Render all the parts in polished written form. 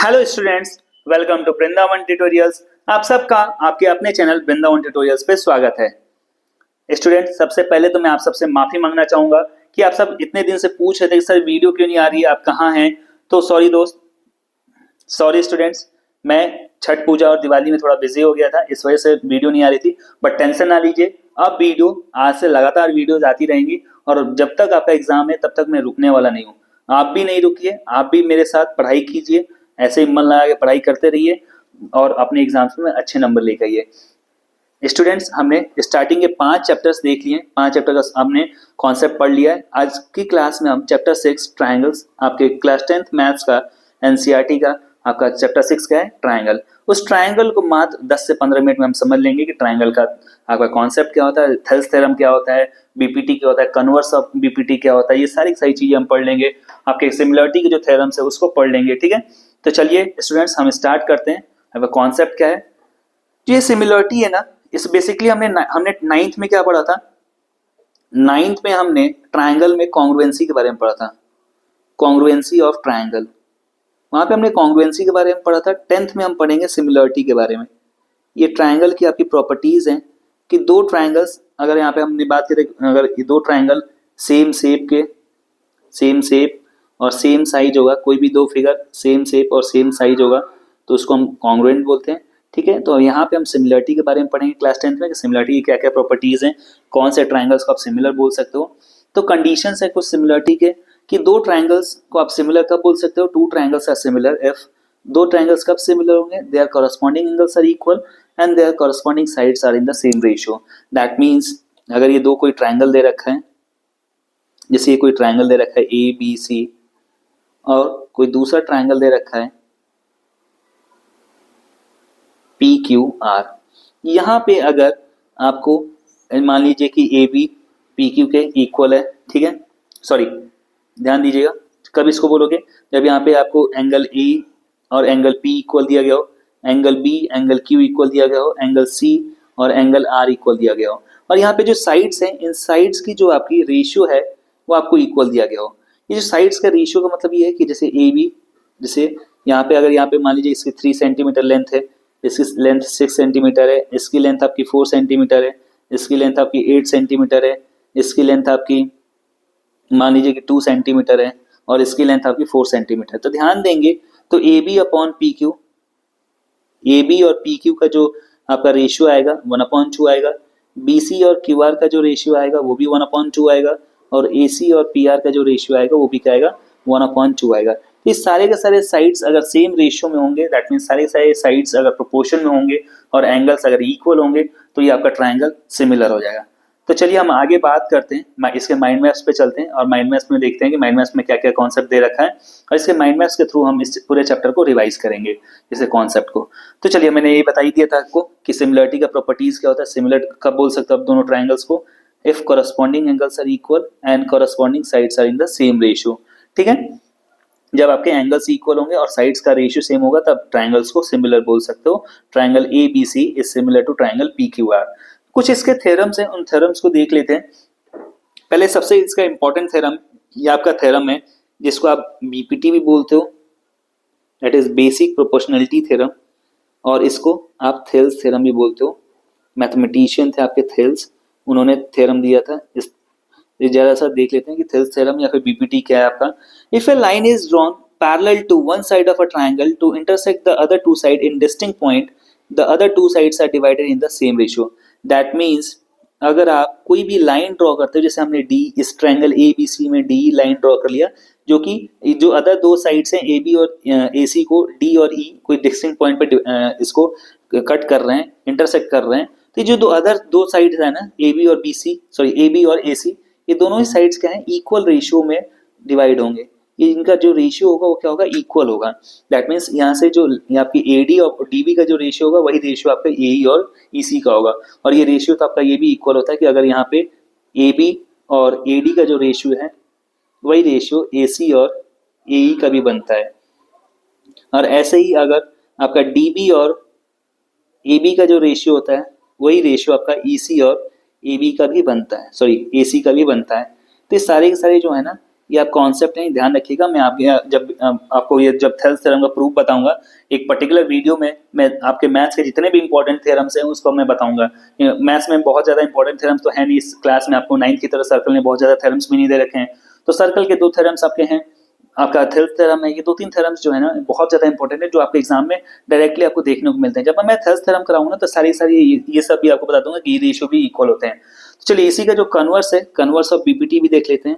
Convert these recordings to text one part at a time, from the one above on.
Hello students, welcome to Vrindavan tutorials. आप सबका आपके अपने चैनल वृंदावन ट्यूटोरियल्स पे स्वागत है। स्टूडेंट्स, सबसे पहले तो मैं आप सबसे माफी मांगना चाहूंगा कि आप सब इतने दिन से पूछ रहे थे कि सर वीडियो क्यों नहीं आ रही है, आप कहाँ हैं। तो सॉरी दोस्त, सॉरी स्टूडेंट्स, मैं छठ पूजा और दिवाली में थोड़ा बिजी हो गया था, इस वजह से वीडियो नहीं आ रही थी। बट टेंशन ना लीजिए, अब वीडियो आज से लगातार वीडियोज आती रहेंगी और जब तक आपका एग्जाम है तब तक मैं रुकने वाला नहीं हूँ। आप भी नहीं रुकिए, आप भी मेरे साथ पढ़ाई कीजिए, ऐसे ही मन लगा के पढ़ाई करते रहिए और अपने एग्जाम्स में अच्छे नंबर लेकर आइए। स्टूडेंट्स, हमने स्टार्टिंग के 5 चैप्टर्स देख लिए, 5 चैप्टर का हमने कॉन्सेप्ट पढ़ लिया है। आज की क्लास में हम चैप्टर 6 ट्राइंगल्स, आपके क्लास 10th मैथ्स का एनसीईआरटी का आपका चैप्टर 6 का है ट्राइंगल। उस ट्राइंगल को मात्र 10 से 15 मिनट में हम समझ लेंगे कि ट्राइंगल का आपका कॉन्सेप्ट क्या होता है, थेल्स थ्योरम क्या होता है, बीपीटी क्या होता है, कन्वर्स ऑफ बीपीटी क्या होता है, ये सारी सारी चीजें हम पढ़ लेंगे। आपके सिमिलरिटी के जो थ्योरम्स है उसको पढ़ लेंगे, ठीक है। तो चलिए स्टूडेंट्स, हम स्टार्ट करते हैं। अब कॉन्सेप्ट क्या है, ये सिमिलरिटी है ना, इस बेसिकली हमने 9th में क्या पढ़ा था। 9th में हमने ट्राइंगल में कॉन्ग्रुएंसी के बारे में पढ़ा था, कॉन्ग्रुएंसी ऑफ ट्राइंगल, वहां पे हमने कॉन्ग्रुएंसी के बारे में पढ़ा था। 10th में हम पढ़ेंगे सिमिलरिटी के बारे में। ये ट्राइंगल की आपकी प्रॉपर्टीज हैं कि दो ट्राइंगल्स, अगर यहाँ पे हमने बात करें, अगर ये दो ट्राइंगल सेम शेप के, सेम शेप और सेम साइज होगा, कोई भी दो फिगर सेम शेप और सेम साइज होगा तो उसको हम कॉन्ग्रुएंट बोलते हैं, ठीक है। तो यहाँ पे हम सिमिलरिटी के बारे में पढ़ेंगे क्लास 10th में कि सिमिलरिटी की क्या क्या प्रॉपर्टीज हैं, कौन से ट्राइंगल्स को आप सिमिलर बोल सकते हो। तो कंडीशंस है कुछ सिमिलरिटी के कि दो ट्राइंगल्स को आप सिमिलर कब बोल सकते हो, two triangles are similar if, दो ट्राइंगल्स कब सिमिलर होंगे, their corresponding angles are equal and their corresponding sides are in the same ratio. That means अगर ये दो कोई ट्राइंगल दे रखा है, जैसे ये कोई ट्राइंगल दे रखा है ए बी सी और कोई दूसरा ट्राइंगल दे रखा है पी क्यू आर, यहाँ पे अगर आपको मान लीजिए कि ए बी पी क्यू के इक्वल है, ठीक है। सॉरी, ध्यान दीजिएगा, कब इसको बोलोगे, जब यहाँ पे आपको एंगल ए और एंगल पी इक्वल दिया गया हो, angle B angle Q equal दिया गया हो, एंगल सी और एंगल आर इक्वल दिया गया हो, और यहाँ पे जो साइड्स हैं, इन साइड्स की जो आपकी रेशियो है वो आपको इक्वल दिया गया हो। ये जो साइड्स का रेशियो का मतलब ये है कि जैसे ए बी, जैसे यहाँ पे अगर यहाँ पे मान लीजिए इसकी 3 सेंटीमीटर लेंथ है, इसकी लेंथ 6 सेंटीमीटर है, इसकी लेंथ आपकी 4 सेंटीमीटर है, इसकी लेंथ आपकी 8 सेंटीमीटर है, इसकी लेंथ आपकी मान लीजिए कि 2 सेंटीमीटर है और इसकी लेंथ आपकी 4 सेंटीमीटर। तो ध्यान देंगे तो A B upon P Q, A B और पी क्यू का जो आपका रेशियो आएगा 1/2 आएगा, बी सी और क्यू आर का जो रेशियो आएगा वो भी 1/2 आएगा, और ए सी और पी आर का जो रेशियो आएगा वो भी क्या आएगा, 1/2 आएगा। तो ये सारे के सारे साइड्स अगर सेम रेशियो में होंगे, दैट मीन्स सारे सारे साइड्स अगर प्रोपोर्शन में होंगे और एंगल्स अगर इक्वल होंगे तो ये आपका ट्राइंगल सिमिलर हो जाएगा। तो चलिए हम आगे बात करते हैं, इसके माइंड मैप्स पे चलते हैं और माइंड मैप्स में देखते हैं कि माइंड मैप्स में क्या क्या कॉन्सेप्ट दे रखा है, और इसके माइंड मैप्स के थ्रू हम इस पूरे चैप्टर को रिवाइज करेंगे, इसे कॉन्सेप्ट को। तो चलिए, मैंने ये बता ही दिया था आपको कि सिमिलरिटी का प्रॉपर्टीज क्या होता है, सिमिलर कब बोल सकते हो आप दोनों ट्राइंगल्स को, if corresponding angles are equal and corresponding sides are in the same ratio, ठीक है। जब आपके एंगल्स इक्वल होंगे और साइड्स का रेशियो सेम होगा तब ट्राइंगल्स को सिमिलर बोल सकते हो। Triangle A B C is similar to triangle P Q R. कुछ इसके थ्योरम्स हैं, उन थ्योरम्स को देख लेते हैं। पहले सबसे इसका इंपॉर्टेंट थ्योरम, ये आपका थ्योरम है जिसको आप बीपीटी भी बोलते हो, that is basic proportionality theorem, और इसको आप थेल्स थ्योरम भी बोलते हो। मैथमेटिशियन थे आपके थेल्स, उन्होंने थ्योरम दिया था। इस जरा सा देख लेते हैं कि थेल्स थ्योरम या फिर बीपीटी क्या है आपका। If a line is drawn parallel to one side of a triangle to intersect the other two side in distinct point, the other two sides are divided in the same ratio. That means अगर आप कोई भी line draw करते हो, जैसे हमने D, इस triangle A B सी में डी लाइन ड्रॉ कर लिया, जो कि जो अदर दो साइड्स हैं ए बी और ए सी को डी और ई कोई डिस्टिंक्ट पॉइंट पे इसको कट कर रहे हैं, इंटरसेक्ट कर रहे हैं, तो जो दो अदर दो साइड्स है ना, ए बी और B C, sorry A B और ए सी, ये दोनों ही साइड्स क्या है, इक्वल रेशियो में डिवाइड होंगे। ये इनका जो रेशियो होगा वो क्या होगा, इक्वल होगा। दैट मीन्स यहाँ से जो आपकी ए डी और डी बी का जो रेशियो होगा वही रेशियो आपका ए ई और ई सी का होगा, और ये रेशियो तो आपका ये भी इक्वल होता है कि अगर यहाँ पे ए बी और ए डी का जो रेशियो है वही रेशियो ए सी और ए ई का भी बनता है, और ऐसे ही अगर आपका डी बी और ए बी का जो रेशियो होता है वही रेशियो आपका ई सी और ए बी का भी बनता है, सॉरी ए सी का भी बनता है। तो ये सारे के सारे जो है ना, ये आप कॉन्सेप्ट है, ध्यान रखिएगा। मैं आपके जब आपको ये जब थेल्स थ्योरम का प्रूफ बताऊंगा एक पर्टिकुलर वीडियो में, मैं आपके मैथ्स के जितने भी इंपॉर्टेंट थ्योरम्स हैं उसको मैं बताऊंगा। मैथ्स में बहुत ज्यादा इंपॉर्टेंट थ्योरम्स तो है नहीं इस क्लास में, आपको 9th की तरह सर्कल में बहुत ज्यादा थ्योरम्स भी नहीं दे रखे हैं, तो सर्कल के 2 थ्योरम्स आपके हैं, आपका थेल्स थ्योरम है, ये 2-3 थ्योरम्स जो है ना बहुत ज्यादा इंपॉर्टेंट है, जो आपके एग्जाम में डायरेक्टली आपको देखने को मिलते हैं। जब मैं थेल्स थ्योरम कराऊंगा तो सारी ये सब भी आपको बता दूंगा कि ये रेशियो भी इक्वल होते हैं। तो चलिए इसी का जो कन्वर्स है, कन्वर्स ऑफ बीपीटी भी देख लेते हैं।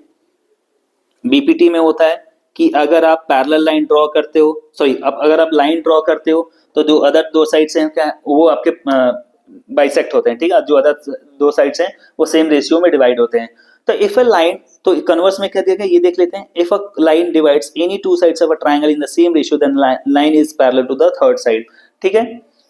बीपीटी में होता है कि अगर आप पैरेलल लाइन ड्रॉ करते हो, सॉरी अब अगर आप लाइन ड्रॉ करते हो तो जो अदर 2 साइड्स हैं क्या वो आपके बाइसेक्ट होते हैं, ठीक है, जो अदर 2 साइड्स हैं वो सेम रेशियो में डिवाइड होते हैं। तो इफ अ लाइन, तो कन्वर्स में क्या दिया गया ये देख लेते हैं। If a line divides any 2 sides of a triangle in the same ratio then line is parallel to the third side, ठीक है।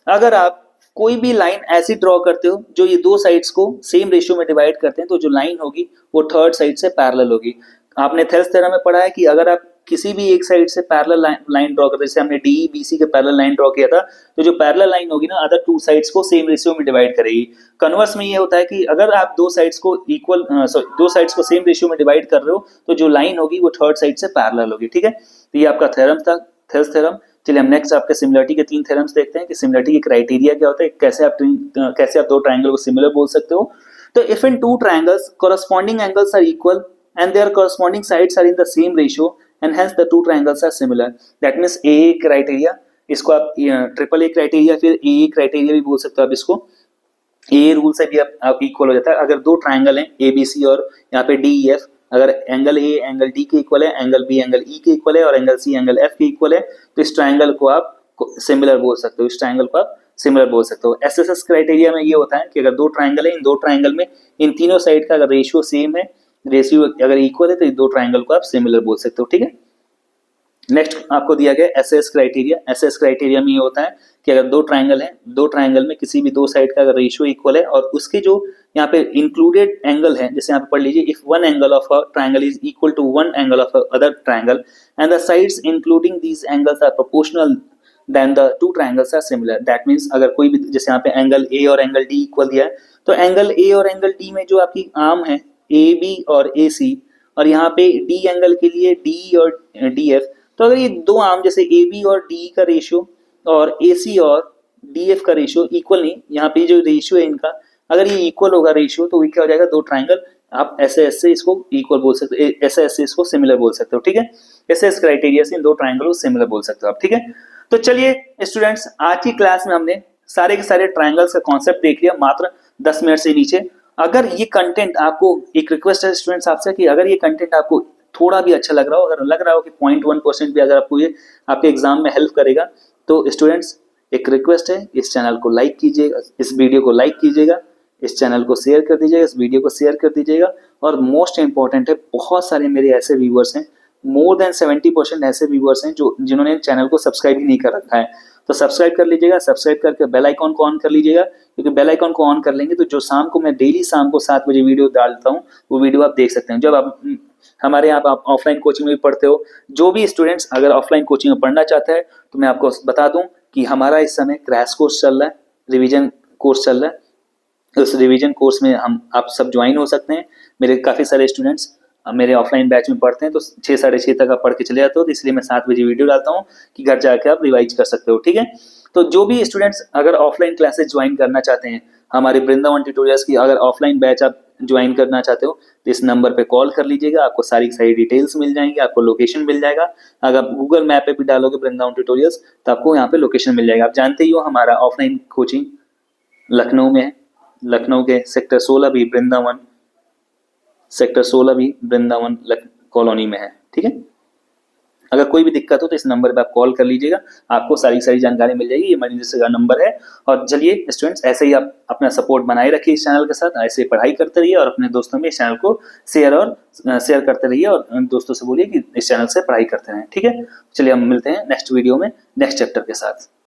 अगर आप कोई भी लाइन ऐसी ड्रॉ करते हो जो ये 2 साइड्स को सेम रेशियो में डिवाइड करते हैं, तो जो लाइन होगी वो थर्ड साइड से पैरेलल होगी। आपने थेल्स थ्योरम में पढ़ा है कि अगर आप किसी भी एक साइड से पैरेलल लाइन ड्रॉ करते, जैसे हमने डी बी सी के पैरेलल लाइन ड्रॉ किया था, तो जो पैरेलल लाइन होगी ना अदर 2 साइड्स को सेम रेशियो में डिवाइड करेगी। कन्वर्स में ये होता है कि अगर आप 2 साइड्स को इक्वल सॉरी 2 साइड्स को सेम रेशियो में डिवाइड कर रहे हो तो जो लाइन होगी वो थर्ड साइड से पैरेलल होगी, ठीक है। तो ये आपका थ्योरम था, थेल्स थ्योरम। चलिए हम नेक्स्ट आपके सिमिलरिटी के 3 थ्योरम्स देखते हैं कि सिमिलरिटी के क्राइटेरिया क्या होता है, कैसे आप 2 ट्रायंगल को सिमिलर बोल सकते हो। तो if in 2 triangles corresponding angles are equal and their corresponding sides are in the same ratio and hence the 2 triangles are similar, that means AA criteria, इसको आप ट्रिपल ए क्राइटेरिया फिर AA criteria भी बोल सकते हो आप इसको। AA rule से भी आप इक्वल हो जाता है। अगर 2 ट्रायंगल हैं ABC और यहाँ पे DEF, अगर एंगल A एंगल D के इक्वल है, एंगल B एंगल E के इक्वल है और एंगल C एंगल F के इक्वल है, तो इस ट्रायंगल को आप सिमिलर बोल सकते हो, इस ट्रायंगल को आप सिमिलर बोल सकते हो। SSS क्राइटेरिया में ये होता है कि अगर 2 ट्रायंगल है, इन 2 ट्रायंगल में इन तीनों साइड का अगर रेशियो सेम है, रेशियो अगर इक्वल है, तो इन 2 ट्रायंगल को आप सिमिलर बोल सकते हो, ठीक है। नेक्स्ट आपको दिया गया एसएस क्राइटेरिया। एसएस क्राइटेरिया में ये होता है कि अगर 2 ट्रायंगल है, 2 ट्रायंगल में किसी भी 2 साइड का अगर रेशियो इक्वल है और उसके जो यहाँ पे इंक्लूडेड एंगल है, जैसे यहाँ पे पढ़ लीजिए, if one angle of a triangle is equal to one angle of other triangle and the sides including these angles are proportional then the 2 triangles are similar. That means अगर कोई भी, जैसे यहाँ पे एंगल ए और angle D equal दिया है, तो एंगल ए और एंगल डी में जो आपकी आर्म है ए बी और ए सी, और यहाँ पे डी एंगल के लिए डी और डी एफ, तो अगर ये 2 आर्म जैसे ए बी और डी का रेशियो और ए सी और डी एफ का रेशियो इक्वल नहीं, यहाँ पे जो रेशियो है इनका अगर ये इक्वल होगा रेशियो, तो क्या हो जाएगा, 2 ट्रायंगल आप ऐसे ऐसे इसको इक्वल बोल सकते हो, ऐसे ऐसे इसको सिमिलर बोल सकते हो, ठीक है। ऐसे इस क्राइटेरिया से इन 2 ट्रायंगल को सिमिलर बोल सकते हो आप, ठीक है। तो चलिए स्टूडेंट्स, आज की क्लास में हमने सारे के सारे ट्रायंगल्स का कॉन्सेप्ट देख लिया मात्र 10 मिनट से नीचे। अगर ये कंटेंट आपको, एक रिक्वेस्ट है स्टूडेंट्स आपसे कि अगर ये कंटेंट आपको थोड़ा भी अच्छा लग रहा हो, अगर लग रहा हो कि 0.1% भी अगर आपको ये आपके एग्जाम में हेल्प करेगा, तो स्टूडेंट्स एक रिक्वेस्ट है, इस चैनल को लाइक कीजिएगा, इस वीडियो को लाइक कीजिएगा, इस चैनल को शेयर कर दीजिएगा, इस वीडियो को शेयर कर दीजिएगा। और मोस्ट इंपॉर्टेंट है, बहुत सारे मेरे ऐसे व्यूअर्स हैं, मोर देन 70% ऐसे व्यूअर्स हैं जो जिन्होंने चैनल को सब्सक्राइब ही नहीं कर रखा है, तो सब्सक्राइब कर लीजिएगा। सब्सक्राइब करके बेल आइकॉन को ऑन कर लीजिएगा, क्योंकि बेल आइकॉन को ऑन कर लेंगे तो जो शाम को मैं डेली शाम को 7 बजे वीडियो डालता हूँ वो वीडियो आप देख सकते हैं। जब आप हमारे यहाँ आप ऑफलाइन कोचिंग में भी पढ़ते हो, जो भी स्टूडेंट्स अगर ऑफलाइन कोचिंग में पढ़ना चाहता है, तो मैं आपको बता दूं कि हमारा इस समय क्रैश कोर्स चल रहा है, रिवीजन कोर्स चल रहा है। उस रिवीजन कोर्स में आप सब ज्वाइन हो सकते हैं। मेरे काफ़ी सारे स्टूडेंट्स मेरे ऑफलाइन बैच में पढ़ते हैं, तो 6 साढ़े 6 तक आप पढ़ के चले जाते हो, तो इसलिए मैं 7 बजे वीडियो डालता हूँ कि घर जाके आप रिवाइज कर सकते हो, ठीक है। तो जो भी स्टूडेंट्स अगर ऑफलाइन क्लासेस ज्वाइन करना चाहते हैं, हमारे वृंदावन ट्यूटोरियल्स की अगर ऑफलाइन बैच आप ज्वाइन करना चाहते हो, तो इस नंबर पे कॉल कर लीजिएगा, आपको सारी डिटेल्स मिल जाएंगी, आपको लोकेशन मिल जाएगा। अगर आप गूगल मैप पे भी डालोगे वृंदावन ट्यूटोरियल्स, तो आपको यहाँ पे लोकेशन मिल जाएगा। आप जानते ही हो हमारा ऑफलाइन कोचिंग लखनऊ में है, लखनऊ के सेक्टर 16 भी वृंदावन, सेक्टर 16 भी वृंदावन कॉलोनी में है, ठीक है। अगर कोई भी दिक्कत हो तो इस नंबर पे आप कॉल कर लीजिएगा, आपको सारी जानकारी मिल जाएगी। ये इमरजेंसी का नंबर है। और चलिए स्टूडेंट्स, ऐसे ही आप अपना सपोर्ट बनाए रखिए इस चैनल के साथ, ऐसे पढ़ाई करते रहिए और अपने दोस्तों में इस चैनल को शेयर करते रहिए और दोस्तों से बोलिए कि इस चैनल से पढ़ाई करते रहें, ठीक है। चलिए हम मिलते हैं नेक्स्ट वीडियो में नेक्स्ट चैप्टर के साथ।